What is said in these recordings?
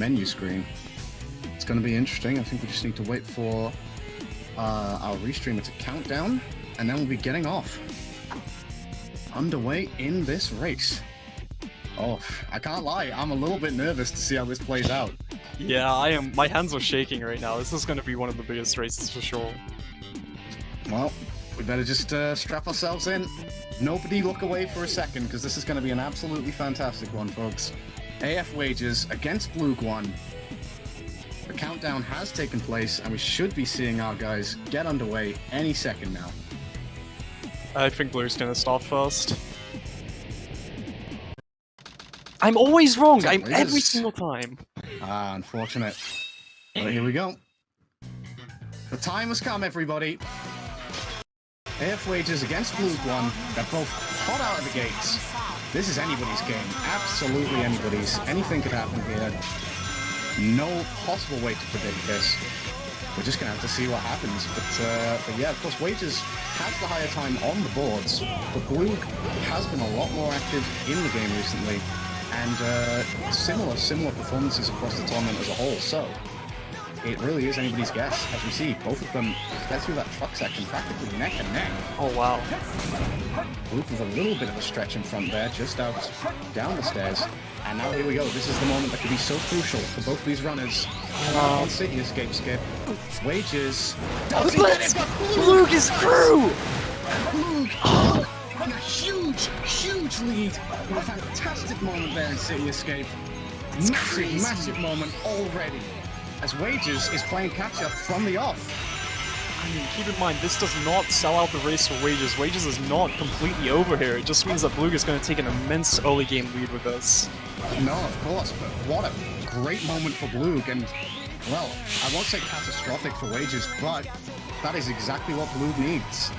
menu screen. It's going to be interesting. I think we just need to wait for our restreamer to count down, and then we'll be getting off. Underway in this race. Oh, I can't lie, I'm a little bit nervous to see how this plays out. Yeah, I am. My hands are shaking right now. This is going to be one of the biggest races for sure. Well, we better just strap ourselves in. Nobody look away for a second, because this is going to be an absolutely fantastic one, folks. Afwagers against Bluegh 1. The countdown has taken place, and we should be seeing our guys get underway any second now. I think Blue's going to start first. I'm always wrong! Every single time! Ah, unfortunate. But here we go. The time has come, everybody. Afwagers against Bluegh 1. They're both hot out of the gates. This is anybody's game. Absolutely anybody's. Anything could happen here. No possible way to predict this. We're just going to have to see what happens. But yeah, of course, Wagers has the higher time on the boards, but Bluegh has been a lot more active in the game recently. And similar performances across the tournament as a whole, so it really is anybody's guess. As we see, both of them get through that truck section practically neck and neck. Oh wow. Bluegh with a little bit of a stretch in front there, just out down the stairs. And now here we go, this is the moment that could be so crucial for both these runners. On City Escape Skip. Wagers. Bluegh is through! Bluegh! And a huge lead with a fantastic moment there in City Escape. Massive moment already, as Wagers is playing catch-up from the off. I mean, keep in mind, this does not sell out the race for Wagers. Wagers is not completely over here. It just means that Bluegh is going to take an immense early game lead with this. No, of course, but what a great moment for Bluegh, and, well, I won't say catastrophic for Wagers, but that is exactly what Bluegh needs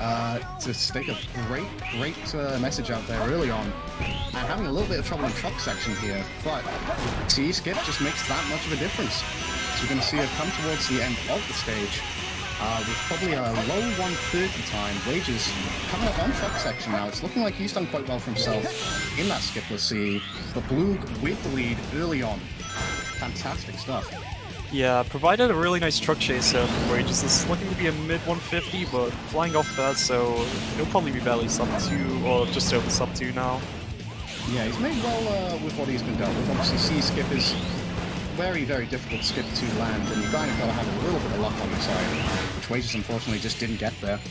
to stick a great message out there early on. And having a little bit of trouble in truck section here, but City Skip just makes that much of a difference. So we're going to see her come towards the end of the stage with probably a low 130 time. Wagers coming up on truck section now. It's looking like he's done quite well for himself in that skipless C, but Bluegh with the lead early on. Fantastic stuff. Yeah, provided a really nice truck chase from Wagers. This is looking to be a mid 150, but flying off that, so it'll probably be barely sub 2, or just over sub 2 now. Yeah, he's made well with what he's been dealt with. Obviously, C-Skip is very difficult skip to land, and you've kind of got to have a little bit of luck on your side, which Wagers unfortunately just didn't get there.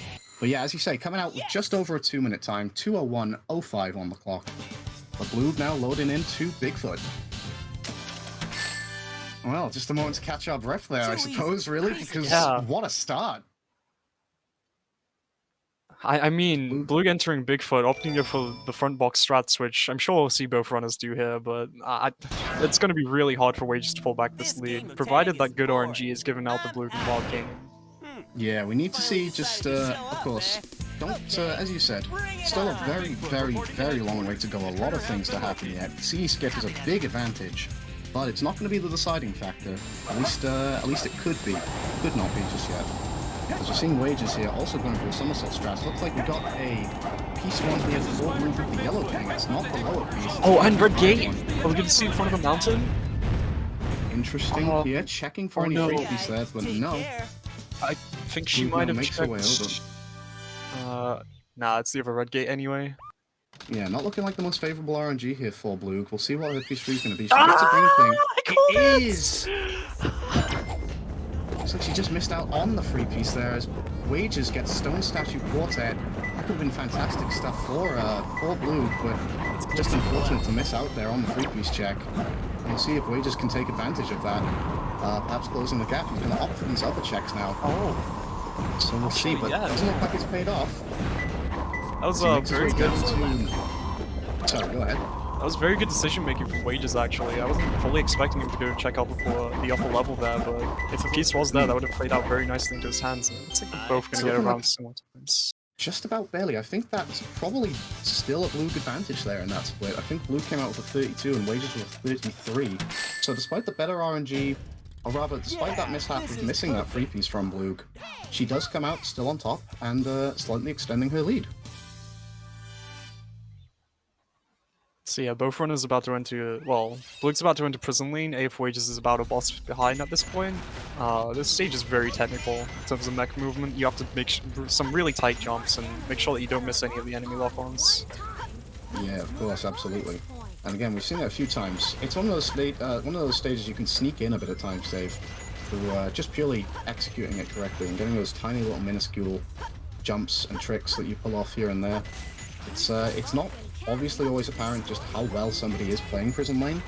But yeah, as you say, coming out with just over a 2-minute time, 2:01.05 on the clock. But Bluegh now loading into Bigfoot. Well, just a moment to catch our breath there, I suppose, really, because what a start. I mean, Bluegh entering Bigfoot, opting to for the front box strat switch. I'm sure we'll see both runners do here, but it's going to be really hard for Wagers to pull back this lead, provided that good RNG is given out to Bluegh and Wild King. Yeah, we need to see just, of course, as you said, still a very long way to go. A lot of things to happen yet. C-Skip is a big advantage, but it's not going to be the deciding factor. At least it could be. Could not be just yet. As we're seeing Wagers here also going for a somersault strat. Looks like we got a piece 1 here for Bluegh with the yellow king. It's not the lower piece. Oh, and red gate! Are we going to see in front of the mountain? Interesting here, checking for any free piece there, but no. I think she might have checked. Nah, it's the other red gate anyway. Yeah, not looking like the most favourable RNG here for Bluegh. We'll see what her piece 3 is going to be. She gets a green thing. It is! Looks like she just missed out on the free piece there as Wagers gets Stone Statue Quartet. That could have been fantastic stuff for Bluegh, but just unfortunate to miss out there on the free piece check. And we'll see if Wagers can take advantage of that. Perhaps closing the gap. He's going to opt for these other checks now. Oh. So we'll see, but it doesn't look like it's paid off. That was very good. Sorry, go ahead. That was very good decision making from Wagers actually. I wasn't fully expecting him to go check out before the upper level there, but if the piece was there, that would have played out very nicely into his hands. It's like they're both going to get around similar times. Just about barely. I think that's probably still a Bluegh advantage there in that split. I think Bluegh came out with a 32 and Wagers with a 33. So despite the better RNG, or rather, despite that mishap of missing that free piece from Bluegh, she does come out still on top and slightly extending her lead. So yeah, both runners about to enter. Well, Bluegh's about to enter Prison Lane. Afwagers is about a boss behind at this point. This stage is very technical in terms of mech movement. You have to make some really tight jumps and make sure that you don't miss any of the enemy lock-ons. Yeah, of course, absolutely. And again, we've seen it a few times. It's one of those stages you can sneak in a bit of time save through just purely executing it correctly and getting those tiny little minuscule jumps and tricks that you pull off here and there. It's not obviously always apparent just how well somebody is playing Prison Lane,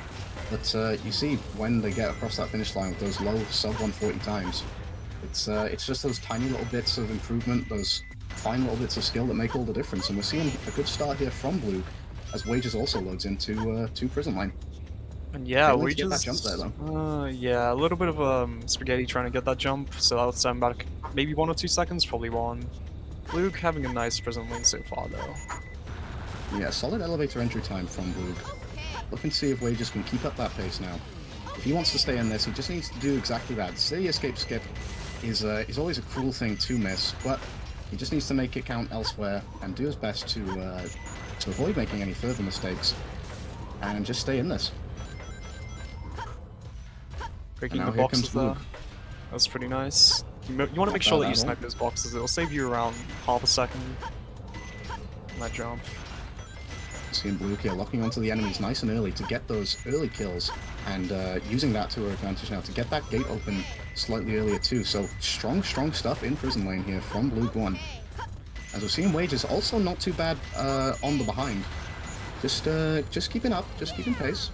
but you see when they get across that finish line with those low sub 140 times, it's just those tiny little bits of improvement, those fine little bits of skill that make all the difference. And we're seeing a good start here from Bluegh as Wages also loads into Prison Lane. And yeah, Wages Wages. get that jump there though. Yeah, a little bit of spaghetti trying to get that jump, so that'll send back maybe 1 or 2 seconds, probably 1. Bluegh having a nice Prison Lane so far though. Yeah, solid elevator entry time from Bluegh. Looking to see if Wages can keep up that pace now. If he wants to stay in this, he just needs to do exactly that. City escape skip is always a cruel thing to miss, but he just needs to make it count elsewhere and do his best to avoid making any further mistakes and just stay in this. Breaking the boxes there. That's pretty nice. You want to make sure that you snipe those boxes. It'll save you around half a second on that jump. Seeing Bluegh here locking onto the enemies nice and early to get those early kills and using that to her advantage now to get that gate open slightly earlier too. So strong stuff in Prison Lane here from Bluegh 1. As we're seeing Wages also not too bad on the behind. Just keeping up, just keeping pace.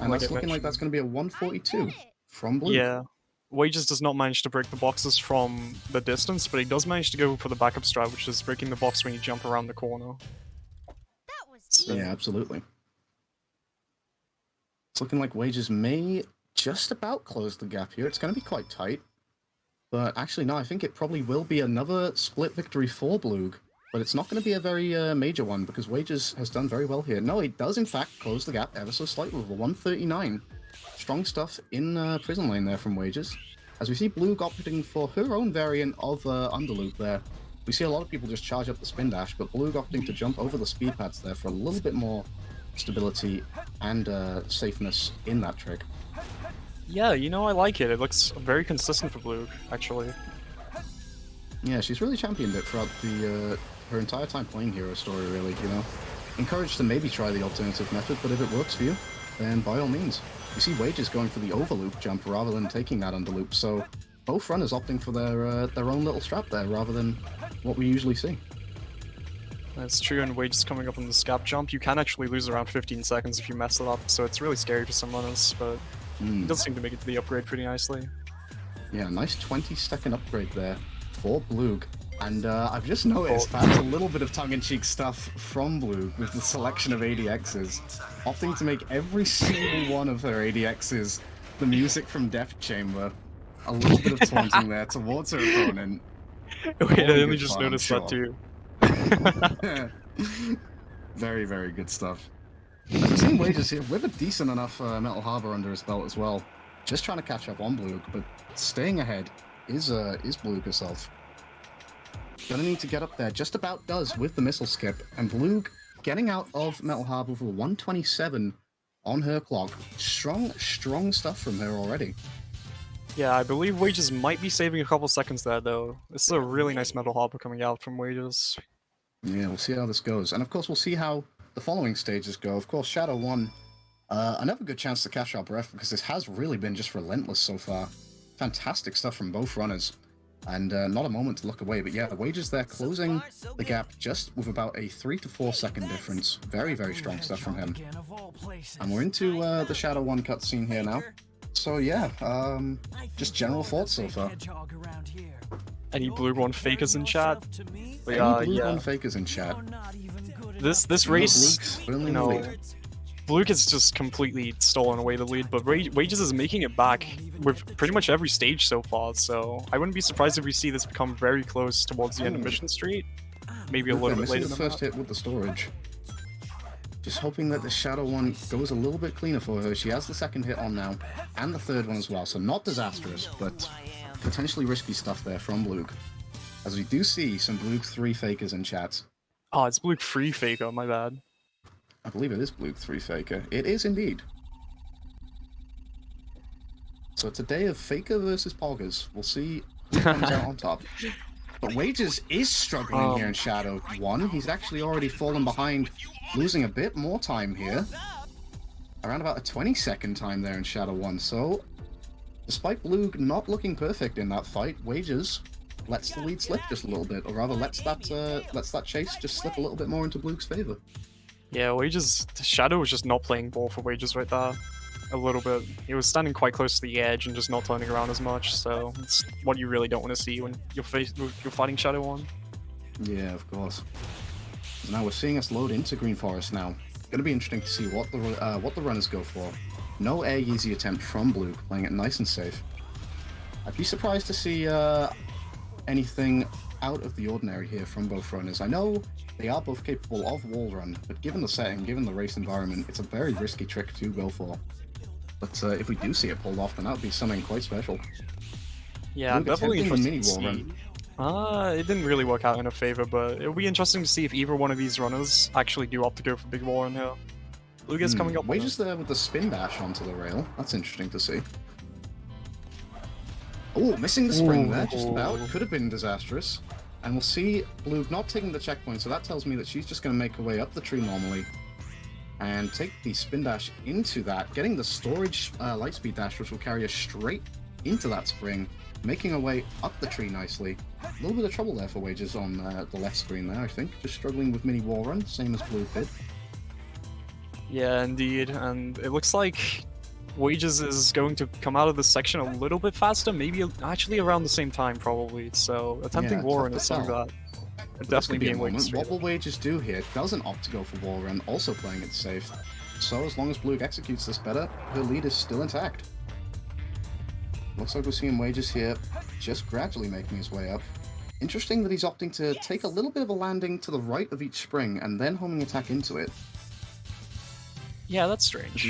And that's looking like that's going to be a 142 from Bluegh. Yeah. Wages does not manage to break the boxes from the distance, but he does manage to go for the backup strat, which is breaking the box when you jump around the corner. Yeah, absolutely. It's looking like Wages may just about close the gap here. It's going to be quite tight. But actually, no, I think it probably will be another split victory for Bluegh. But it's not going to be a very major one because Wages has done very well here. No, he does in fact close the gap ever so slightly with a 139. Strong stuff in Prison Lane there from Wages. As we see Bluegh opting for her own variant of underloop there. We see a lot of people just charge up the spin dash, but Bluegh opting to jump over the speed pads there for a little bit more stability and safeness in that trick. Yeah, you know, I like it. It looks very consistent for Bluegh, actually. Yeah, she's really championed it throughout her entire time playing Hero Story, really, you know. Encouraged to maybe try the alternative method, but if it works for you, then by all means. You see Wages going for the overloop jump rather than taking that underloop, so both runners opting for their own little strat there rather than what we usually see. That's true, and Wages coming up on the scap jump, you can actually lose around 15 seconds if you mess it up, so it's really scary for some runners, but it does seem to make it to the upgrade pretty nicely. Yeah, nice 20-second upgrade there for Bluegh. And I've just noticed that's a little bit of tongue-in-cheek stuff from Bluegh with the selection of ADXs, opting to make every single one of her ADXs the music from Death Chamber. A little bit of taunting there towards her opponent. Wait, I only just noticed that too. Very, very good stuff. I've seen Wages here with a decent enough Metal Harbor under his belt as well. Just trying to catch up on Bluegh, but staying ahead is Bluegh herself. Gonna need to get up there, just about does with the missile skip, and Bluegh getting out of Metal Harbor with a 127 on her clock. Strong stuff from her already. Yeah, I believe Wages might be saving a couple seconds there, though. This is a really nice Metal Harbor coming out from Wages. Yeah, we'll see how this goes. And of course, we'll see how the following stages go. Of course, Shadow 1, another good chance to catch our breath because this has really been just relentless so far. Fantastic stuff from both runners. And not a moment to look away, but yeah, Wages there closing the gap just with about a 3 to 4 second difference. Very, very strong stuff from him. And we're into the Shadow 1 cutscene here now. So yeah, just general thoughts so far. Any Bluegh 1 fakers in chat? Any Bluegh 1 fakers in chat? This race, you know, Bluegh has just completely stolen away the lead, but Wages is making it back with pretty much every stage so far, so I wouldn't be surprised if we see this become very close towards the end of Mission Street. Maybe a little bit later than first that. hit with the storage. Just hoping that the Shadow one goes a little bit cleaner for her. She has the second hit on now, and the third one as well, so not disastrous, but potentially risky stuff there from Bluegh. As we do see some Bluegh 3 fakers in chat. Oh, it's Bluegh 3 faker, my bad. I believe it is Bluegh 3 Faker. It is indeed. So it's a day of Faker versus Poggers. We'll see who comes out on top. But Wages is struggling here in Shadow 1. He's actually already fallen behind, losing a bit more time here. Around about a 20-second time there in Shadow 1. So, despite Bluegh not looking perfect in that fight, Wages lets the lead slip just a little bit, or rather lets that chase just slip a little bit more into Bluegh's favor. Yeah, Wages, Shadow was just not playing ball for Wages right there. A little bit. He was standing quite close to the edge and just not turning around as much, so it's what you really don't want to see when you're fighting Shadow 1. Yeah, of course. Now we're seeing us load into Green Forest now. Going to be interesting to see what the runners go for. No air Yeezy attempt from Bluegh, playing it nice and safe. I'd be surprised to see anything out of the ordinary here from both runners. I know they are both capable of wall run, but given the setting, given the race environment, it's a very risky trick to go for. But if we do see it pulled off, then that would be something quite special. Yeah, Bluegh definitely attempting interesting the to mini see. wall run. It didn't really work out in her favor, but it'll be interesting to see if either one of these runners actually do opt to go for big wall run here. Bluegh is coming up. Wages there with the spin dash onto the rail. That's interesting to see. Oh, missing the spring there, just about. Could have been disastrous. And we'll see Bluegh not taking the checkpoint, so that tells me that she's just going to make her way up the tree normally. And take the spin dash into that, getting the storage lightspeed dash, which will carry us straight into that spring, making her way up the tree nicely. A little bit of trouble there for Wages on the left screen there, I think. Just struggling with mini wall run, same as Bluegh did. Yeah, indeed, and it looks like Wages is going to come out of this section a little bit faster, maybe actually around the same time, probably. So attempting wall run is something that would definitely be in Wages' What will Wages do here? Doesn't opt to go for wall run, also playing it safe. So as long as Bluegh executes this better, her lead is still intact. Looks like we're seeing Wages here just gradually making his way up. Interesting that he's opting to take a little bit of a landing to the right of each spring and then homing attack into it. Yeah, that's strange.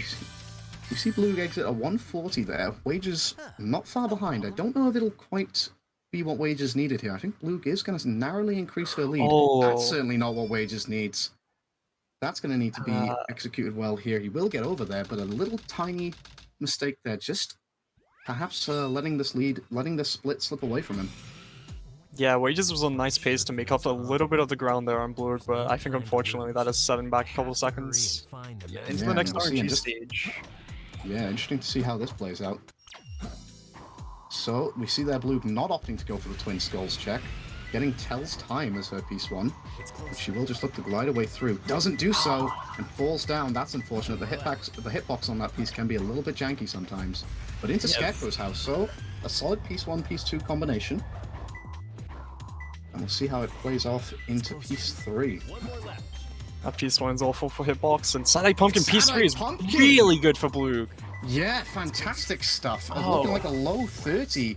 You see Bluegh exit a 140 there. Wages not far behind. I don't know if it'll quite be what Wages needed here. I think Bluegh is going to narrowly increase her lead. That's certainly not what Wages needs. That's going to need to be executed well here. He will get over there, but a little tiny mistake there. Just perhaps letting this split slip away from him. Yeah, Wages was on nice pace to make up a little bit of the ground there on Bluegh, but I think unfortunately that is setting back a couple of seconds into the next RNG stage. Yeah, interesting to see how this plays out. So, we see there Bluegh not opting to go for the Twin Skulls check, getting Tell's time as her piece 1, but she will just look to glide her way through. Doesn't do so, and falls down. That's unfortunate. The hitbox on that piece can be a little bit janky sometimes. But into Scarecrow's house, so a solid piece 1, piece 2 combination. And we'll see how it plays off into piece 3. That piece 1 is awful for hitbox, and Saturday Pumpkin piece 3 is really good for Bluegh. Yeah, fantastic stuff. Looking like a low 30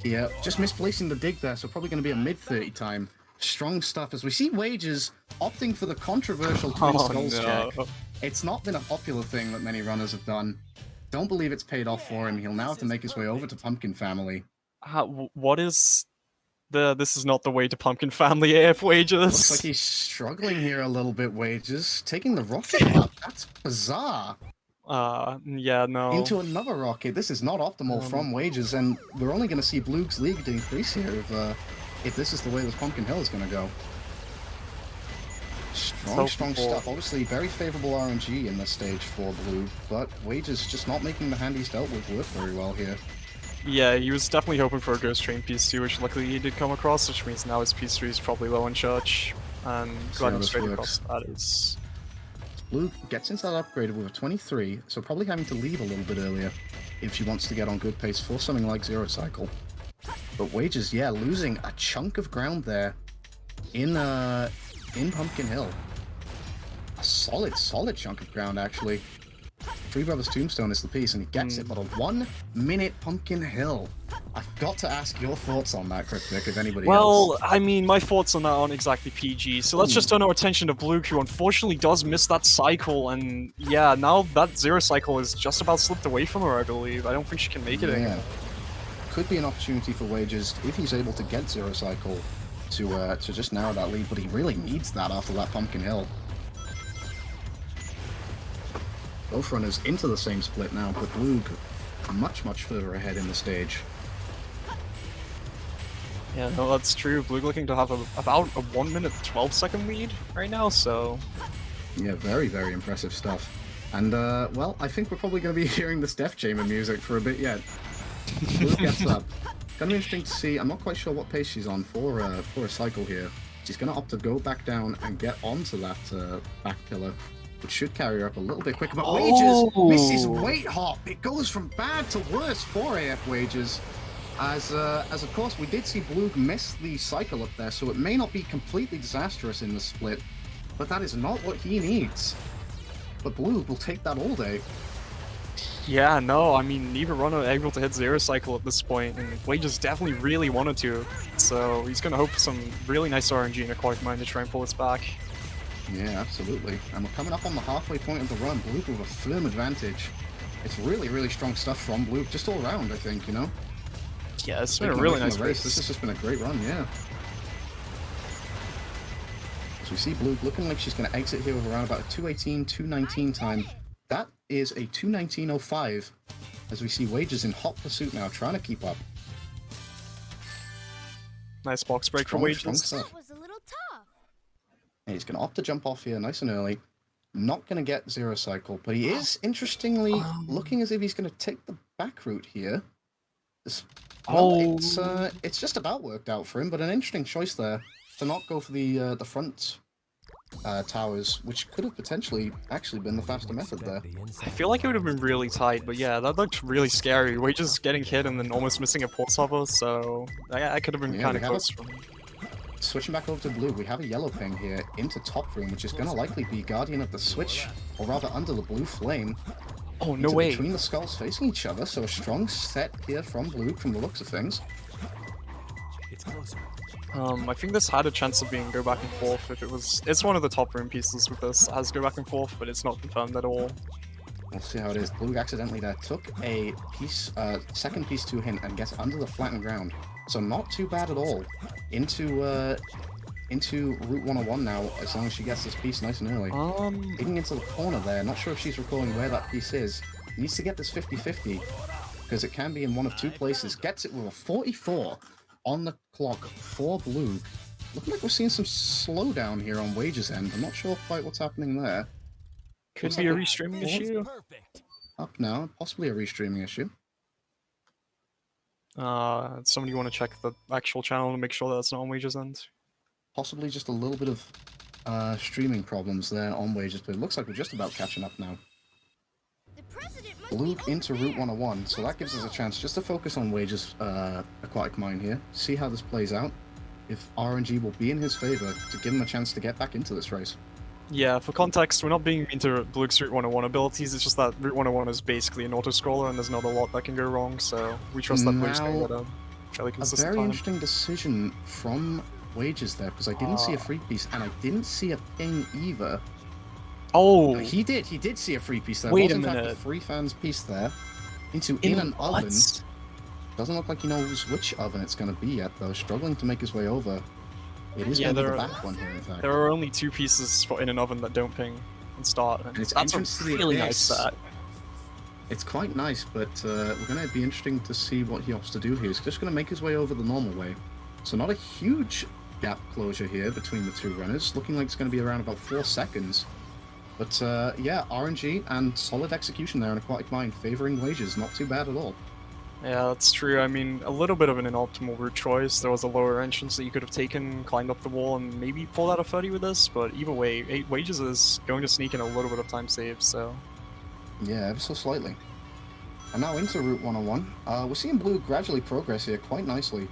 here. Just misplacing the dig there, so probably going to be a mid 30 time. Strong stuff as we see Wages opting for the controversial Twin Skulls check. It's not been a popular thing that many runners have done. Don't believe it's paid off for him. He'll now have to make his way over to Pumpkin Family. What is... This is not the way to Pumpkin Family AF Wages. Looks like he's struggling here a little bit, Wages. Taking the rocket up. That's bizarre. Yeah, no. Into another rocket. This is not optimal from Wages, and we're only going to see Bluegh's lead increase here if this is the way this Pumpkin Hill is going to go. Strong stuff. Obviously, very favorable RNG in this stage for Bluegh, but Wages just not making the hand he's dealt with work very well here. Yeah, he was definitely hoping for a Ghost Train piece 2, which luckily he did come across, which means now his piece 3 is probably low on charge, and gliding straight across that is... Bluegh gets into that upgrade with a 23, so probably having to leave a little bit earlier if she wants to get on good pace for something like Zero Cycle. But Wages, yeah, losing a chunk of ground there in Pumpkin Hill. A solid chunk of ground, actually. Three Brothers Tombstone is the piece, and he gets it, but a 1 minute Pumpkin Hill. I've got to ask your thoughts on that, Cryptic, if anybody else. Well, I mean, my thoughts on that aren't exactly PG, so let's just turn our attention to Bluegh, who unfortunately does miss that cycle, and yeah, now that Zero Cycle is just about slipped away from her, I believe. I don't think she can make it anymore. Could be an opportunity for Wages, if he's able to get Zero Cycle, to just narrow that lead, but he really needs that after that Pumpkin Hill. both runners into the same split now, but Bluegh much further ahead in the stage. Yeah, no, that's true. Bluegh looking to have about a 1 minute 12-second lead right now, so... Yeah, very impressive stuff. And, well, I think we're probably going to be hearing this Death Chamber music for a bit yet. Bluegh gets up. Gonna be interesting to see. I'm not quite sure what pace she's on for a cycle here. She's gonna opt to go back down and get onto that back pillar, which should carry her up a little bit quicker. But Wages misses weight hop. It goes from bad to worse for AF Wages. As of course we did see Bluegh miss the cycle up there, so it may not be completely disastrous in the split, but that is not what he needs. But Bluegh will take that all day. Yeah, no, I mean, neither runner able to hit zero cycle at this point, and Wages definitely really wanted to, so he's going to hope for some really nice RNG in Aquatic Mine to try and pull us back. Yeah, absolutely. And we're coming up on the halfway point of the run. Bluegh with a firm advantage. It's really strong stuff from Bluegh, just all around, I think, you know? Yeah, it's been a really nice race. This has just been a great run, yeah. So we see Bluegh looking like she's going to exit here with around about a 2:18, 2:19 time. That is a 2:19.05, as we see Wages in hot pursuit now, trying to keep up. Nice box break for Wages. That was a little tough. And he's going to opt to jump off here nice and early. Not going to get zero cycle, but he is, interestingly, looking as if he's going to take the back route here. It's just about worked out for him, but an interesting choice there to not go for the front towers, which could have potentially actually been the faster method there. I feel like it would have been really tight, but yeah, that looked really scary. Wages getting hit and then almost missing a port hover, so I could have been kind of close. Switching back over to Bluegh, we have a yellow ping here into top room, which is going to likely be Guardian of the Switch, or rather under the blue flame. Oh, no way. Between the skulls facing each other, so a strong set here from Bluegh from the looks of things. It's closer. I think this had a chance of being go back and forth if it was... It's one of the top room pieces with this as go back and forth, but it's not confirmed at all. We'll see how it is. Bluegh accidentally there took a piece, second piece 2 hint and gets under the flattened ground. So not too bad at all. Into Route 101 now, as long as she gets this piece nice and early. Digging into the corner there, not sure if she's recalling where that piece is. Needs to get this 50-50, because it can be in one of two places. Gets it with a 44 on the clock for Bluegh. Looking like we're seeing some slowdown here on Wages' end. I'm not sure quite what's happening there. Could be a restreaming issue. Up now, possibly a restreaming issue. Somebody want to check the actual channel to make sure that it's not on Wages' end? Possibly just a little bit of streaming problems there on Wages, but it looks like we're just about catching up now. Bluegh into Route 101, so that gives us a chance just to focus on Wages' Aquatic Mine here, see how this plays out, if RNG will be in his favor to give him a chance to get back into this race. Yeah, for context, we're not being into Bluegh's Route 101 abilities, it's just that Route 101 is basically an auto-scroller and there's not a lot that can go wrong, so we trust that Bluegh's going to get a fairly consistent A very time. interesting decision from Wages there, because I didn't see a free piece, and I didn't see a ping either. Oh! No, he did see a free piece there. Wait a in fact minute. a free fans piece there. In an oven. Doesn't look like he knows which oven it's going to be yet, though. Struggling to make his way over. It is going to be the back one here, in fact. There are only 2 pieces in an oven that don't ping and start. And it's that's a really nice set. It's quite nice, but we're going to be interesting to see what he opts to do here. He's just going to make his way over the normal way. So not a huge gap closure here between the two runners. Looking like it's going to be around about 4 seconds. But yeah, RNG and solid execution there in Aquatic Mine, favoring Wages. Not too bad at all. Yeah, that's true. I mean, a little bit of an inoptimal route choice. There was a lower entrance that you could have taken, climbed up the wall, and maybe pulled out a 30 with this, but either way, Wages is going to sneak in a little bit of time save, so... Yeah, ever so slightly. And now into Route 101. We're seeing Bluegh gradually progress here quite nicely.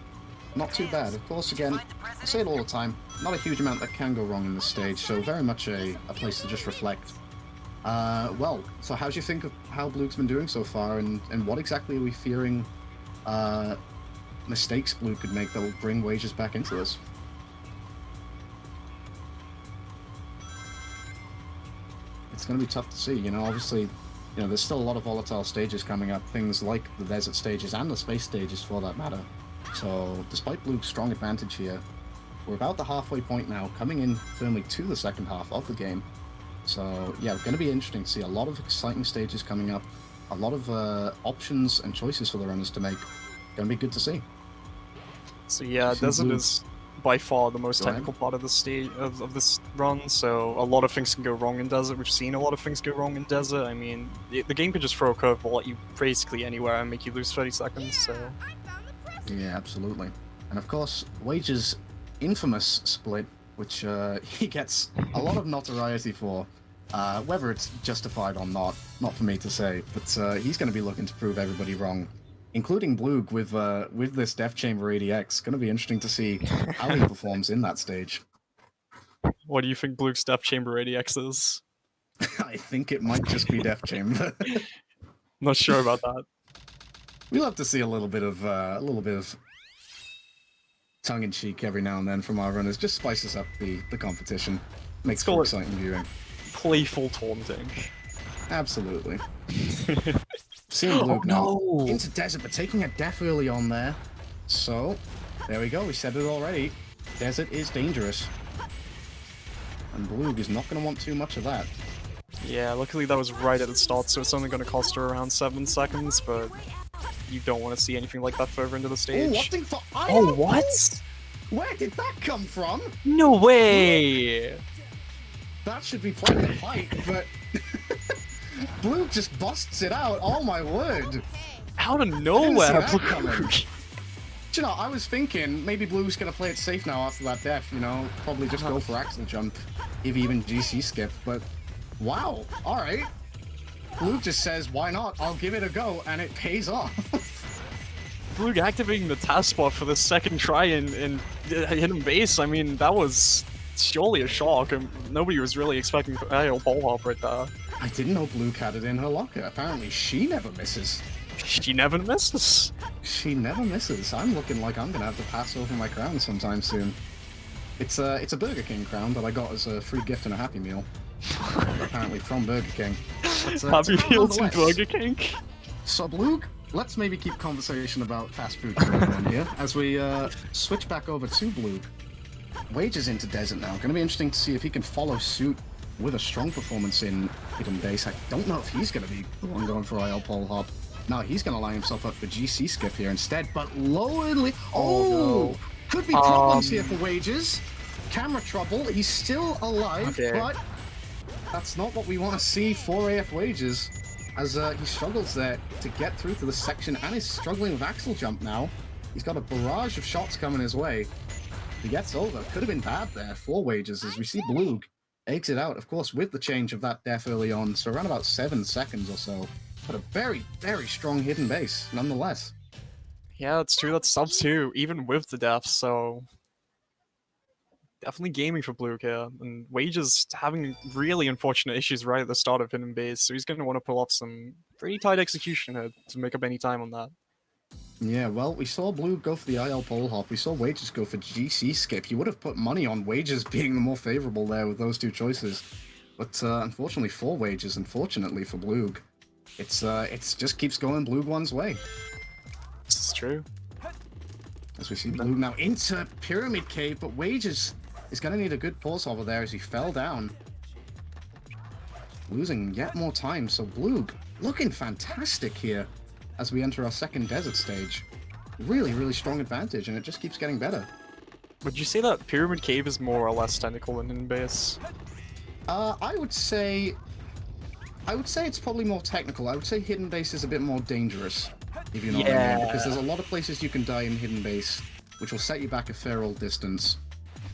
Not too bad. Of course, again, I say it all the time, not a huge amount that can go wrong in this stage, so very much a place to just reflect. Well, so how do you think of how Bluegh's been doing so far, and what exactly are we fearing mistakes Bluegh could make that will bring Wages back into this? It's going to be tough to see, you know, obviously, you know, there's still a lot of volatile stages coming up, things like the desert stages and the space stages for that matter. So, despite Bluegh's strong advantage here, we're about the halfway point now, coming in firmly to the second half of the game. So yeah, going to be interesting to see a lot of exciting stages coming up, a lot of options and choices for the runners to make. Going to be good to see. So yeah, See Desert Bluegh. is by far the most Go ahead. technical part of the stage of this run, so a lot of things can go wrong in Desert. We've seen a lot of things go wrong in Desert. I mean, the game could just throw a curveball at you basically anywhere and make you lose 30 seconds, so... Yeah, absolutely. And of course, Wage's infamous split, which he gets a lot of notoriety for, whether it's justified or not for me to say, but he's going to be looking to prove everybody wrong, including Bluegh with this Death Chamber ADX. Going to be interesting to see how he performs in that stage. What do you think Bluegh's Death Chamber ADX is? I think it might just be Death Chamber. Not sure about that. We'll have to see a little bit of tongue-in-cheek every now and then from our runners. Just spices up the competition. Makes for exciting viewing. Playful taunting. Absolutely. Seeing Bluegh now into Desert, but taking a death early on there. So, there we go. We said it already. Desert is dangerous. And Bluegh is not going to want too much of that. Yeah, luckily that was right at the start, so it's only going to cost her around 7 seconds, but you don't want to see anything like that further into the stage. Opting for Oh, what? Where did that come from? No way! That should be playing the fight, but Bluegh just busts it out. Oh my word! Out of nowhere, that coming. Bluegh. Do you know, I was thinking maybe Bluegh's gonna play it safe now after that death, you know, probably just go for Axle Jump, if even GC skip, but wow, alright. Bluegh just says, why not? I'll give it a go, and it pays off. Bluegh activating the task spot for the second try in hidden base, I mean, that was surely a shock, and nobody was really expecting a ball hop right there. I didn't know Bluegh had it in her locker. Apparently she never misses. She never misses. She never misses. I'm looking like I'm gonna have to pass over my crown sometime soon. It's a Burger King crown that I got as a free gift and a Happy Meal. Apparently from Burger King. Happy Meals and Burger King? So Bluegh, let's maybe keep conversation about fast food going on here as we switch back over to Bluegh. Wage is into Desert now. Going to be interesting to see if he can follow suit with a strong performance in Hidden Base. I don't know if he's going to be the one going for IL pole hop. No, he's going to line himself up for GC skip here instead, but low. Oh, could be problems here for Wages. Camera trouble. He's still alive, but that's not what we want to see for AF Wages, as he struggles there to get through to the section and is struggling with Axle Jump now. He's got a barrage of shots coming his way. He gets over. Could have been bad there for Wages, as we see Bluegh exit out, of course, with the change of that death early on, so around about 7 seconds or so. But a very, very strong hidden base, nonetheless. Yeah, that's true. That's sub 2, even with the death, so... Definitely gaming for Bluegh here, and Wages having really unfortunate issues right at the start of Hidden Base, so he's going to want to pull off some pretty tight execution here to make up any time on that. Yeah, well, we saw Bluegh go for the IL pole hop, we saw Wages go for GC skip. You would have put money on Wages being the more favorable there with those two choices. But unfortunately for Wages, and fortunately for Bluegh, it's just keeps going Bluegh one's way. This is true. As we see Bluegh now into Pyramid Cave, but Wages is going to need a good pause over there as he fell down. Losing yet more time, so Bluegh looking fantastic here as we enter our second desert stage. Really, really strong advantage, and it just keeps getting better. Would you say that Pyramid Cave is more or less technical than Hidden Base? I would say it's probably more technical. I would say Hidden Base is a bit more dangerous, if you know what I mean, because there's a lot of places you can die in Hidden Base, which will set you back a fair old distance.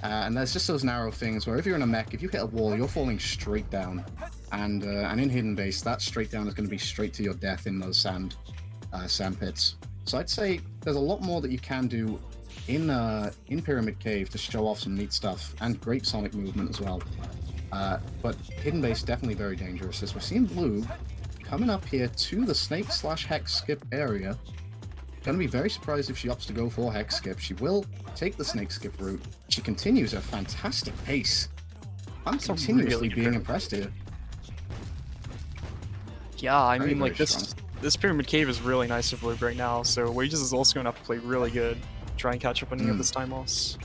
And there's just those narrow things where if you're in a mech, if you hit a wall, you're falling straight down. And in Hidden Base, that straight down is going to be straight to your death in those sand pits. So I'd say there's a lot more that you can do in Pyramid Cave to show off some neat stuff, and great sonic movement as well. But Hidden Base definitely very dangerous, as we're seeing Bluegh coming up here to the Snake/Hex skip area. Gonna be very surprised if she opts to go for Hex skip. She will take the Snake skip route. She continues her fantastic pace. I'm continuously being impressed here. Yeah, I Very, mean, like, very strong. this Pyramid Cave is really nice for Bluegh right now, so Wages is also going to have to play really good, try and catch up on any of this time loss.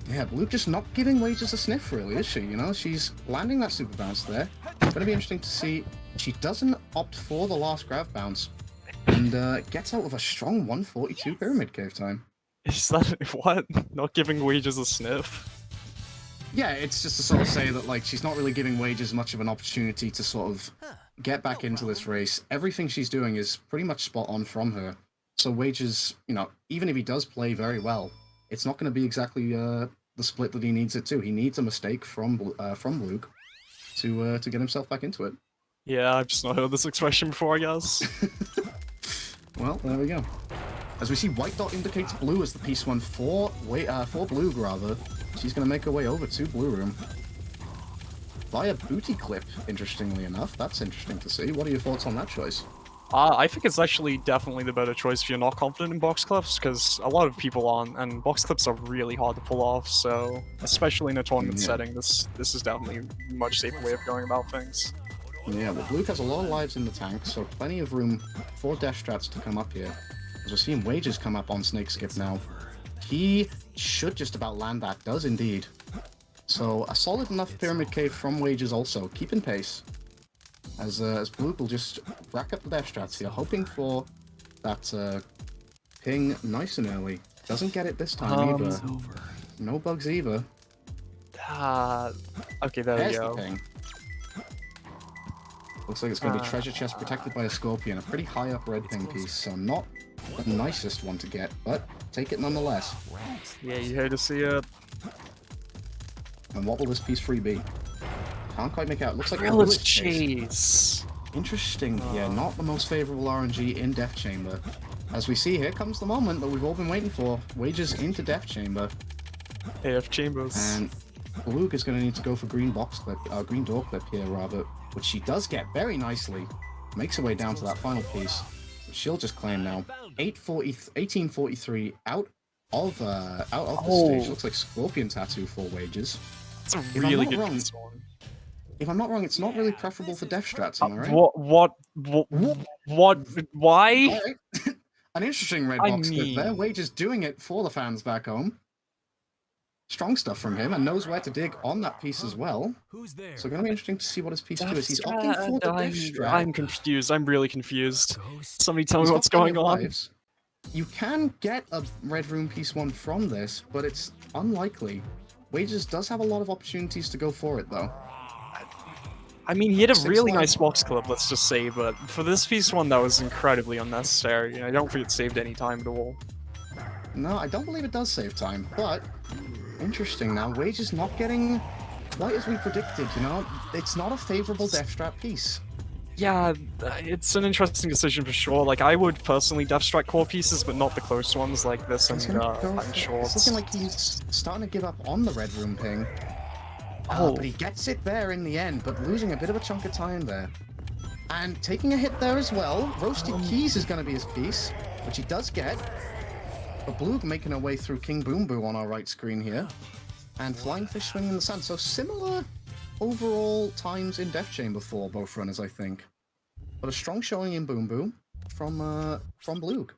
Yeah, Bluegh just not giving Wages a sniff, really, is she? You know, she's landing that super bounce there. It's going to be interesting to see. She doesn't opt for the last grab bounce and gets out with a strong 142 Pyramid Cave time. Is that what? Not giving Wages a sniff? Yeah, it's just to sort of say that, like, she's not really giving Wages much of an opportunity to sort of get back into this race. Everything she's doing is pretty much spot on from her. So Wages, you know, even if he does play very well, it's not going to be exactly the split that he needs it to. He needs a mistake from Bluegh to get himself back into it. Yeah, I've just not heard this expression before, I guess. Well, there we go. As we see, white dot indicates blue as the piece one for Bluegh, rather. She's going to make her way over to Blue Room. Via booty clip, interestingly enough. That's interesting to see. What are your thoughts on that choice? I think it's actually definitely the better choice if you're not confident in box clips, because a lot of people aren't, and box clips are really hard to pull off, so especially in a tournament setting, this is definitely a much safer way of going about things. Yeah, well, Bluegh has a lot of lives in the tank, so plenty of room for Death Strats to come up here. As we're seeing Wages come up on Snake Skip now. He should just about land that, does indeed. So a solid enough Pyramid Cave from Wages also, keeping pace. As Bluegh will just rack up the Death Strats here, hoping for that ping nice and early. Doesn't get it this time either. No bugs either. Okay, there There's we the go. ping. Looks like it's going to be treasure chest protected by a scorpion, a pretty high up red ping piece, so not the nicest one to get, but take it nonetheless. Yeah, you hate to see it. And what will this piece 3 be? Can't quite make out. Looks like a Grillage village chase. chase. Interesting. Yeah, not the most favorable RNG in Death Chamber. As we see, here comes the moment that we've all been waiting for. Wages into Death Chamber. AF Chambers. And Bluegh is going to need to go for green box clip, green door clip here, rather, which she does get very nicely. Makes her way down to that final piece. She'll just claim now. 1843 out of the stage. Looks like Scorpion Tattoo for Wages. It's a really good wrong, piece one. if I'm not wrong, it's not really preferable for Death Strats, am I right? What? Why? Alright. An interesting red box clip there. Wages doing it for the fans back home. Strong stuff from him, and knows where to dig on that piece as well. Who's there? So going to be interesting to see what his piece 2 is. He's opting for the Death Strat. I'm confused. I'm really confused. Somebody tell He's me got what's going plenty of on. lives. You can get a Red Room piece 1 from this, but it's unlikely. Wages does have a lot of opportunities to go for it, though. I mean, he had a 6 really lives. nice box clip, let's just say, but for this piece one, that was incredibly unnecessary. I don't think it saved any time at all. No, I don't believe it does save time, but interesting now. Wages not getting quite as we predicted, you know? It's not a favorable Death Strat piece. Yeah, it's an interesting decision for sure. Like, I would personally Death Strike core pieces, but not the close ones like this and Pattern Shorts. It's looking like he's starting to give up on the Red Room ping. But he gets it there in the end, but losing a bit of a chunk of time there. And taking a hit there as well. Roasted Keys is going to be his piece, which he does get. But Bluegh making her way through King Boom Boo on our right screen here. And Flying Fish swinging in the sand. So similar overall times in Death Chamber for both runners, I think. But a strong showing in Boom Boo from Bluegh.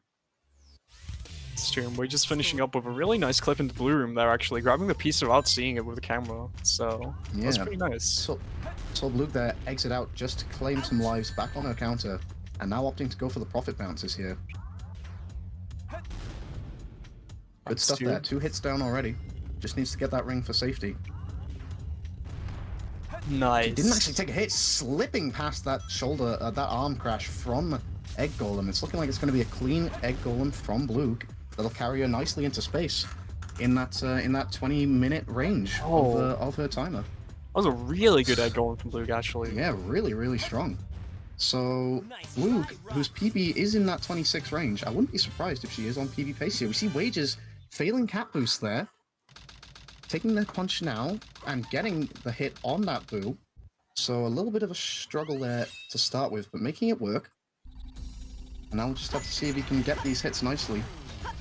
Stream. We're just finishing up with a really nice clip into Blue Room there, actually, grabbing the piece without seeing it with the camera. So that's pretty nice. So Bluegh there exit out just to claim some lives back on her counter, and now opting to go for the profit bounces here. Good stuff there. 2 hits down already. Just needs to get that ring for safety. Nice. He didn't actually take a hit, slipping past that shoulder, that arm crash from Egg Golem. It's looking like it's going to be a clean Egg Golem from Bluegh that'll carry her nicely into space in that 20-minute range of her timer. That was a really good egg going from Bluegh, actually. Yeah, really, really strong. So Bluegh, whose PB is in that 26 range, I wouldn't be surprised if she is on PB pace here. We see Wages failing cat boost there, taking the punch now and getting the hit on that boo. So a little bit of a struggle there to start with, but making it work. And now we'll just have to see if he can get these hits nicely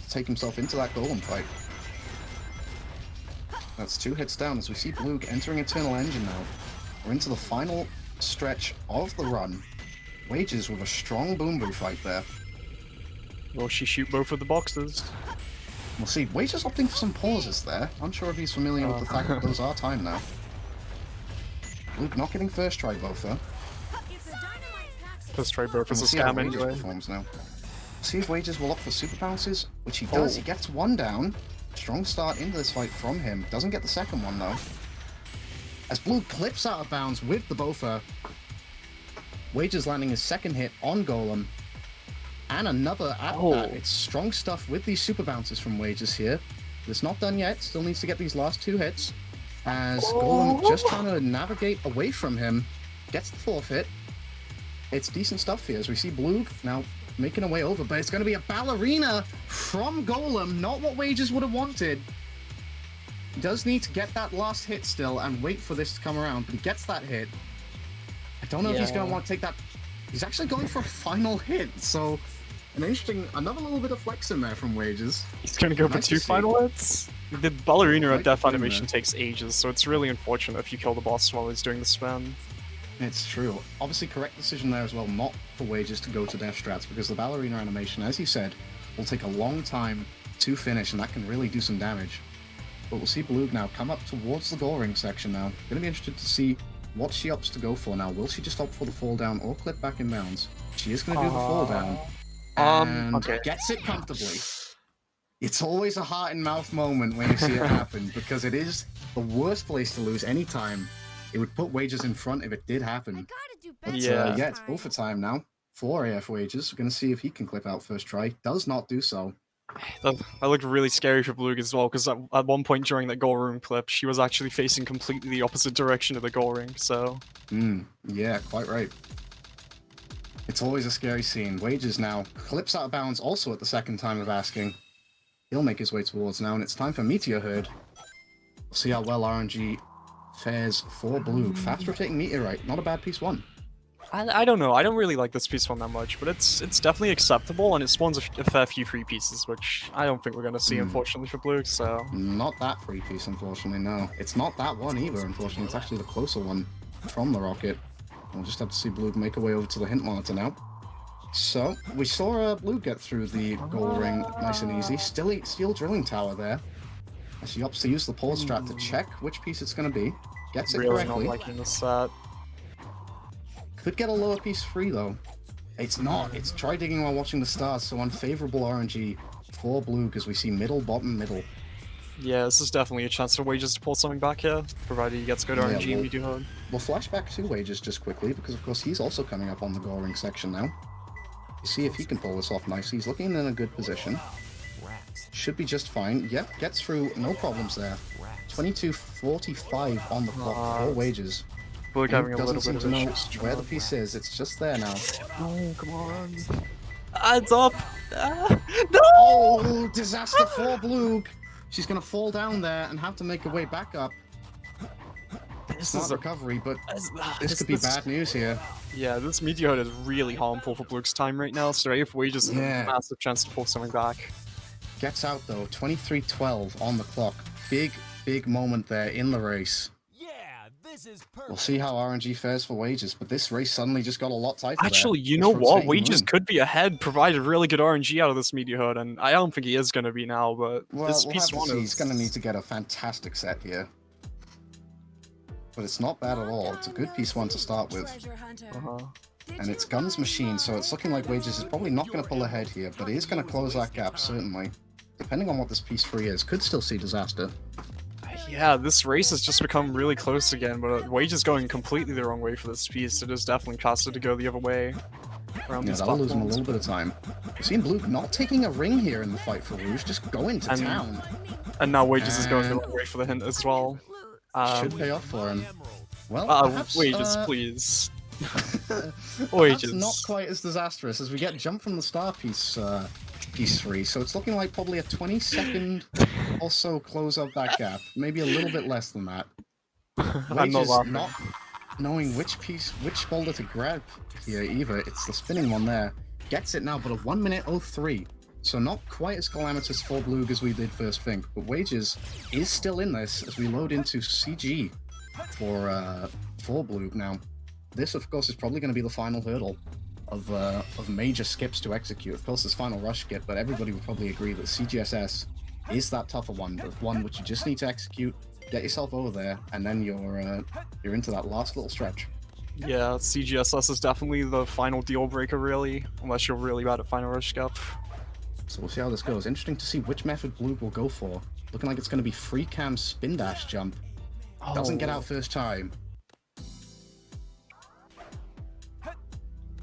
to take himself into that golem fight. That's 2 hits down as we see Bluegh entering Eternal Engine now. We're into the final stretch of the run. Wages with a strong Boom Boo fight there. Will she shoot both of the boxes? We'll see. Wager's opting for some pauses there. Unsure if he's familiar with the fact that those are timed now. Bluegh not getting first try both though. First try both is a We'll see how scam Wages anyway. performs now. See if Wages will opt for super bounces, which he does. He gets one down. Strong start into this fight from him. Doesn't get the second one though. As Bluegh clips out of bounds with the Bofa, Wages landing his second hit on Golem. And another at that. It's strong stuff with these super bounces from Wages here. It's not done yet. Still needs to get these last two hits. As Golem just trying to navigate away from him. Gets the fourth hit. It's decent stuff here as we see Bluegh now making a way over. But it's going to be a ballerina from Golem. Not what Wages would have wanted. He does need to get that last hit still and wait for this to come around. But he gets that hit. I don't know if he's going to want to take that. He's actually going for a final hit. So... another little bit of flex in there from Wages. He's gonna go for two final hits? The ballerina Right death in animation there. takes ages, so it's really unfortunate if you kill the boss while he's doing the spam. It's true. Obviously, correct decision there as well, not for Wages to go to death strats, because the ballerina animation, as you said, will take a long time to finish, and that can really do some damage. But we'll see Bluegh now come up towards the goal ring section now. Gonna be interested to see what she opts to go for now. Will she just opt for the fall down or clip back in bounds? She is gonna do the fall down. And gets it comfortably. It's always a heart and mouth moment when you see it happen, because it is the worst place to lose any time. It would put Wages in front if it did happen. I gotta do better. Yeah. Yeah, it's Bull for time now for AF Wages. We're going to see if he can clip out first try. Does not do so. That looked really scary for Bluegh as well, because at one point during that goal room clip, she was actually facing completely the opposite direction of the goal ring, so... Yeah, quite right. It's always a scary scene. Wages now clips out of bounds also at the second time of asking. He'll make his way towards now, and it's time for Meteor Herd. We'll see how well RNG fares for Bluegh. Fast rotating Meteorite, not a bad piece one. I don't know, I don't really like this piece one that much, but it's definitely acceptable, and it spawns a fair few free pieces, which I don't think we're going to see, unfortunately, for Bluegh, so... Not that free piece, unfortunately, no. It's not that one either, unfortunately. It's actually the closer one from the rocket. We'll just have to see Bluegh make her way over to the hint monitor now. So, we saw Bluegh get through the goal ring nice and easy. Steel drilling tower there. As she opts to use the pause strat to check which piece it's going to be. Gets it Really not correctly. liking this set. Could get a lower piece free though. It's not. It's try digging while watching the stars, so unfavorable RNG for Bluegh as we see middle, bottom, middle. Yeah, this is definitely a chance for Wages to pull something back here, provided he gets good Yeah, RNG and well- we do hard. We'll flash back to Wages just quickly, because of course he's also coming up on the goal ring section now. You see if he can pull this off nicely. He's looking in a good position. Should be just fine. Yep, gets through, no problems there. 22:45 on the clock for Wages. Bluegh having a Doesn't little seem bit to of know issues. where the piece is. It's just there now. No, come on. It's up! No! Oh, disaster for Bluegh. She's going to fall down there and have to make her way back up. This Smart is a... recovery, but this could be bad news here. Yeah, this Meteor is really harmful for Bluegh's time right now, so if Wages has Yeah. a massive chance to pull something back. Gets out though, 23:12 on the clock. Big moment there in the race. This is We'll see how RNG fares for Wages, but this race suddenly just got a lot tighter. Actually, you Just know from what? staying Wages in. could be ahead, provided really good RNG out of this Meteor, and I don't think he is going to be now, but Well, this we'll piece have to one see. is... He's going to need to get a fantastic set here. But it's not bad at all. It's a good piece one to start with. And it's Guns Machine, so it's looking like Wages is probably not going to pull ahead here, but he is going to close that gap, certainly. Depending on what this piece 3 is, could still see Disaster. Yeah, this race has just become really close again, but Wage is going completely the wrong way for this piece. It is definitely faster to go the other way around Yeah, these that'll lose him a platforms. little bit of time. We've seen Bluegh not taking a ring here in the fight for Rouge, just going to And- town. And now Wages is going the And- wrong way for the hint as well. Should pay off for him. Well, perhaps, Wages, please. perhaps Wages. not quite as disastrous as we get jump from the star piece, piece 3. So it's looking like probably a 20-second or so close of that gap. Maybe a little bit less than that. I'm not Wages laughing. not knowing which boulder to grab here either. It's the spinning one there. Gets it now, but a 1:03. So not quite as calamitous for Bluegh as we did first think. But Wages is still in this as we load into CG for Bluegh now. This, of course, is probably going to be the final hurdle of major skips to execute. Of course, there's final rush skip, but everybody would probably agree that CGSS is that tougher one, the one which you just need to execute, get yourself over there, and then you're into that last little stretch. Yeah, CGSS is definitely the final deal breaker, really, unless you're really bad at final rush skip. So we'll see how this goes. Interesting to see which method Bluegh will go for. Looking like it's going to be free cam spin dash jump. Doesn't get out first time.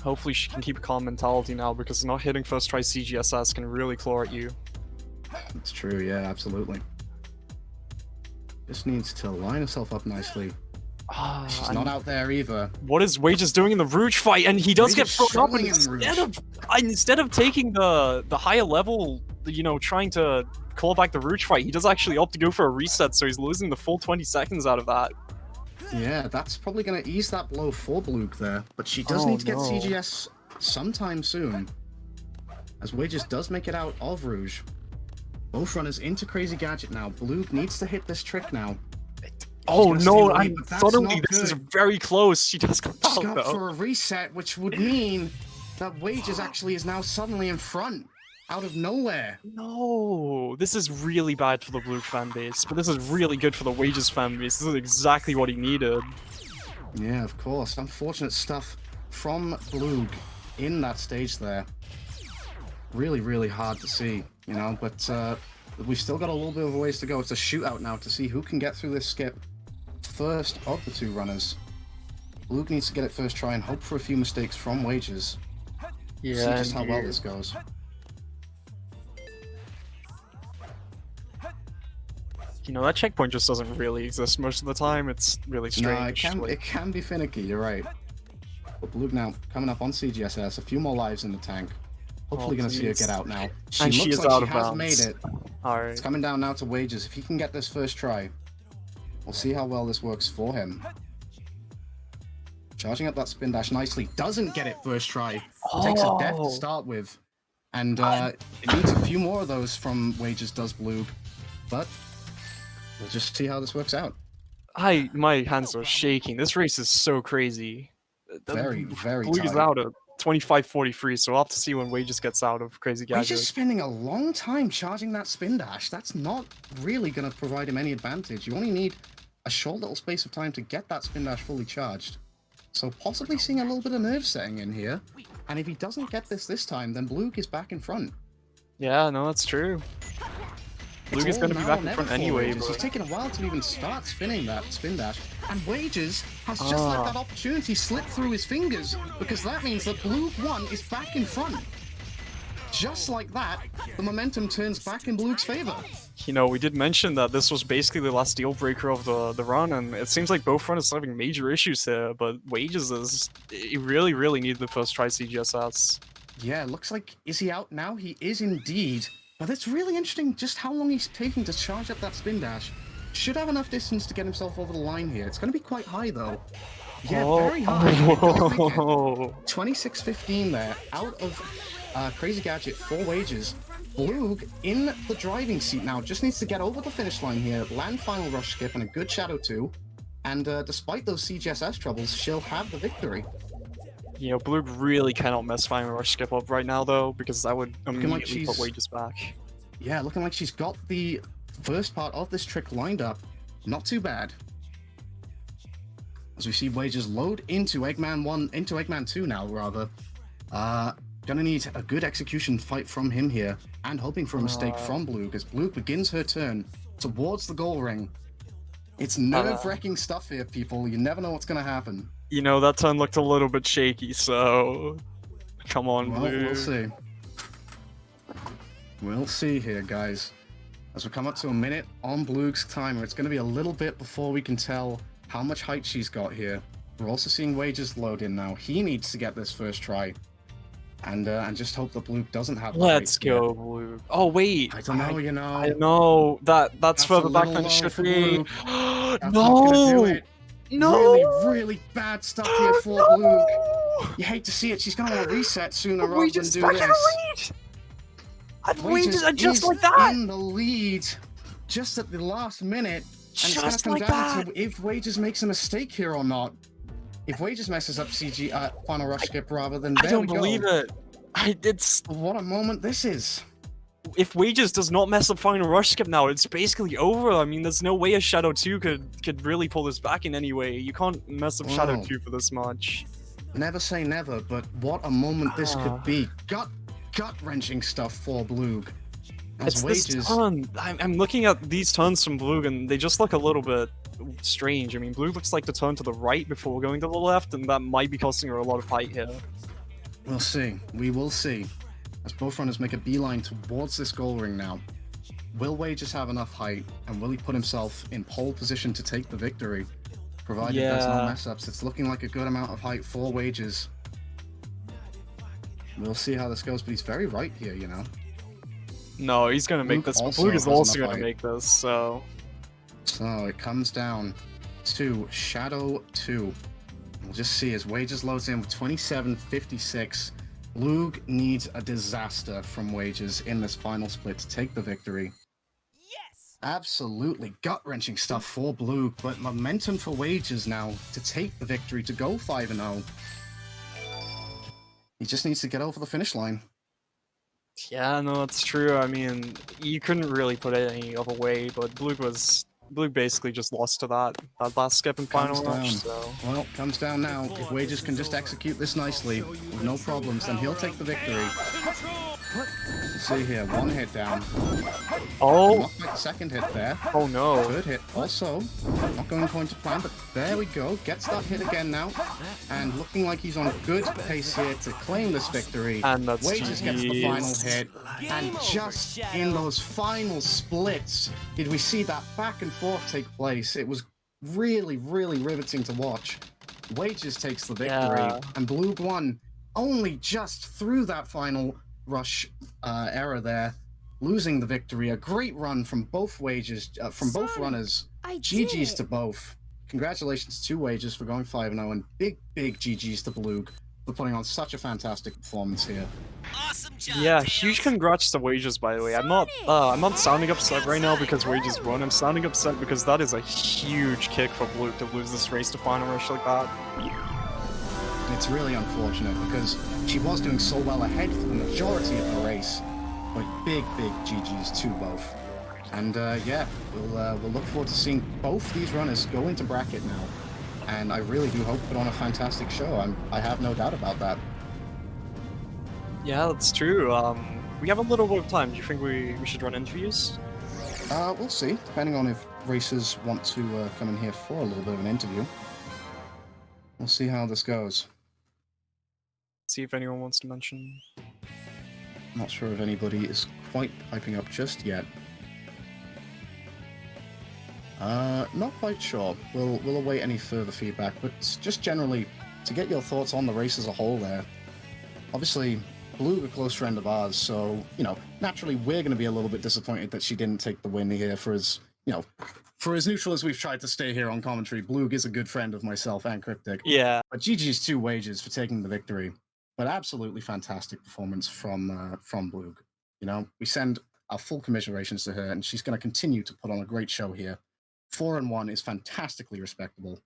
Hopefully she can keep a calm mentality now, because not hitting first try CGSS can really claw at you. It's true, yeah, absolutely. Just needs to line herself up nicely. She's not out there either. What is Wages doing in the Rouge fight? And he does get thrown up, and instead of taking the higher level, you know, trying to call back the Rouge fight, he does actually opt to go for a reset, so he's losing the full 20 seconds out of that. Yeah, that's probably going to ease that blow for Bluegh there, but she does need to get CGS sometime soon, as Wages does make it out of Rouge. Both runners into Crazy Gadget now. Bluegh needs to hit this trick now. Oh no, suddenly this is very close. She just got She's got for a reset, which would mean that Wages actually is now suddenly in front, out of nowhere. No, this is really bad for the Bluegh fan base, but this is really good for the Wages fan base. This is exactly what he needed. Yeah, of course. Unfortunate stuff from Bluegh in that stage there. Really, really hard to see, you know, but we've still got a little bit of a ways to go. It's a shootout now to see who can get through this skip first of the two runners. Bluegh needs to get it first try and hope for a few mistakes from Wages. Yeah, see just how well this goes. You know, that checkpoint just doesn't really exist most of the time. It's really strange. No, it can be finicky, you're right. But Bluegh now coming up on CGSS, a few more lives in the tank. Hopefully going to see her get out now. She looks like she has made it. Alright. It's coming down now to Wages. If he can get this first try, we'll see how well this works for him. Charging up that spin dash nicely. Doesn't get it first try. Takes a death to start with. And it needs a few more of those from Wages, does Bluegh. But we'll just see how this works out. My hands are shaking. This race is so crazy. Very, very Bluegh is out at 25:43, so we'll have to see when Wages gets out of Crazy Gadget. He's just spending a long time charging that spin dash. That's not really going to provide him any advantage. You only need a short little space of time to get that spin dash fully charged. So possibly seeing a little bit of nerve setting in here. And if he doesn't get this time, then Bluegh is back in front. Yeah, no, that's true. Bluegh is going to be back in front anyway. But... He's taken a while to even start spinning that spin dash. And Wages has just let that opportunity slip through his fingers, because that means that Bluegh 1 is back in front. Just like that, the momentum turns back in Bluegh's favor. You know, we did mention that this was basically the last deal breaker of the run, and it seems like both runners are having major issues here, but Wages he really, really needed the first try CGSS. Yeah, looks like, is he out now? He is indeed. But it's really interesting just how long he's taking to charge up that spin dash. Should have enough distance to get himself over the line here. It's going to be quite high, though. Yeah, very high. 26:15 there, out of Crazy Gadget for Wages. Bluegh in the driving seat now, just needs to get over the finish line here, land final rush skip and a good Shadow 2. And despite those CGSS troubles, she'll have the victory. You know, Bluegh really cannot mess final rush skip up right now, though, because that would immediately put Wages back. Yeah, looking like she's got the first part of this trick lined up. Not too bad. As we see Wages load into Eggman 2 now, rather. Gonna need a good execution fight from him here, and hoping for a mistake from Bluegh, as Bluegh begins her turn towards the goal ring. It's nerve-wracking stuff here, people. You never know what's gonna happen. You know, that turn looked a little bit shaky, so... Come on, Bluegh. We'll see. We'll see here, guys. As we come up to a minute on Bluegh's timer, it's going to be a little bit before we can tell how much height she's got here. We're also seeing Wages load in now. He needs to get this first try. And just hope that Bluegh doesn't have the Let's go, Bluegh. Oh, wait. I don't know, you know. I know. That's further back than it should be. No! No! Really, really bad stuff here for Bluegh. You hate to see it. She's going to want to reset sooner rather than do this. Wages just like that. In the lead, just at the last minute, and it's going to come down to if Wages makes a mistake here or not. If Wages messes up final rush skip rather than I don't believe it. What a moment this is. if Wages does not mess up final rush skip now, it's basically over. I mean, there's no way a Shadow 2 could really pull this back in any way. You can't mess up Shadow Wow. 2 for this much. Never say never, but what a moment this could be. Gut-wrenching stuff for Bluegh. As It's this Wages... turn. I'm looking at these turns from Bluegh, and they just look a little bit strange. I mean, Bluegh looks like to turn to the right before going to the left, and that might be costing her a lot of height here. We'll see. We will see. As both runners make a beeline towards this goal ring now. Will Wages have enough height, and will he put himself in pole position to take the victory? Provided there's no mess-ups. It's looking like a good amount of height for Wages. We'll see how this goes, but he's very right here, you know. No, he's gonna make Bluegh this. also Bluegh is has also enough gonna height. make this, so... So it comes down to Shadow 2. We'll just see as Wages loads in with 27.56. Bluegh needs a disaster from Wages in this final split to take the victory. Yes! Absolutely gut-wrenching stuff for Bluegh, but momentum for Wages now to take the victory, to go 5-0. He just needs to get over the finish line. Yeah, no, that's true. I mean, you couldn't really put it any other way, but Bluegh basically just lost to that last skip in final Comes rush, down. so... Well, comes down now. If Wages can just execute this nicely, with no problems, then he'll take the victory. Let's see here, one hit down. Oh! Not quite the second hit there. Oh no. Third hit also. Not going according to plan, but there we go. Gets that hit again now. And looking like he's on good pace here to claim this victory. And that's Wages gets the final GG's. hit. And just in those final splits, did we see that back and forth take place. It was really, really riveting to watch. Wages takes the victory. Yeah. And Bluegh won only just through that final rush error there. Losing the victory. A great run from both Wages, from both runners. GG's to both. Congratulations to Wages for going 5-0, and big GG's to Bluegh for putting on such a fantastic performance here. Awesome job, Yeah, Tails. huge congrats to Wages, by the way. I'm not sounding upset right now because Wages won. I'm sounding upset because that is a huge kick for Bluegh to lose this race to final rush like that. It's really unfortunate because she was doing so well ahead for the majority of the race. But big GG's to both. And yeah, we'll look forward to seeing both these runners go into bracket now. And I really do hope put on a fantastic show. I have no doubt about that. Yeah, that's true. We have a little bit of time. Do you think we should run interviews? We'll see, depending on if racers want to come in here for a little bit of an interview. We'll see how this goes. See if anyone wants to mention. Not sure if anybody is quite piping up just yet. Not quite sure. We'll await any further feedback, but just generally to get your thoughts on the race as a whole there. Obviously, Bluegh, a close friend of ours, so, you know, naturally we're going to be a little bit disappointed that she didn't take the win here. For as, you know, for as neutral as we've tried to stay here on commentary, Bluegh is a good friend of myself and Cryptic. Yeah. But GG's to Wages for taking the victory. But absolutely fantastic performance from Bluegh. You know, we send our full commiserations to her, and she's going to continue to put on a great show here. 4-1 is fantastically respectable.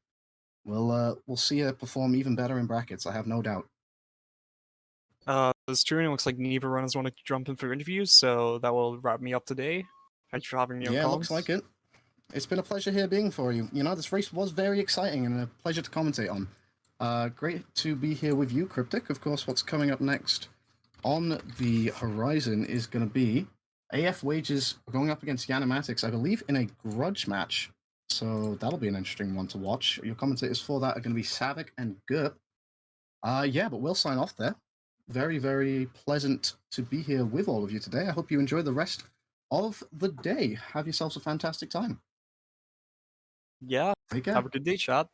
We'll see her perform even better in brackets, I have no doubt. It's true, and it looks like neither runners want to jump in for interviews, so that will wrap me up today. Thanks for having me on. Yeah, looks like it. It's been a pleasure here being for you. You know, this race was very exciting and a pleasure to commentate on. Great to be here with you, Cryptic. Of course, what's coming up next on the horizon is going to be AF Wages going up against Yanimatics, I believe, in a grudge match. So that'll be an interesting one to watch. Your commentators for that are going to be Savik and Gurp. Yeah, but we'll sign off there. Very, very pleasant to be here with all of you today. I hope you enjoy the rest of the day. Have yourselves a fantastic time. Yeah, Take care. have a good day, chat.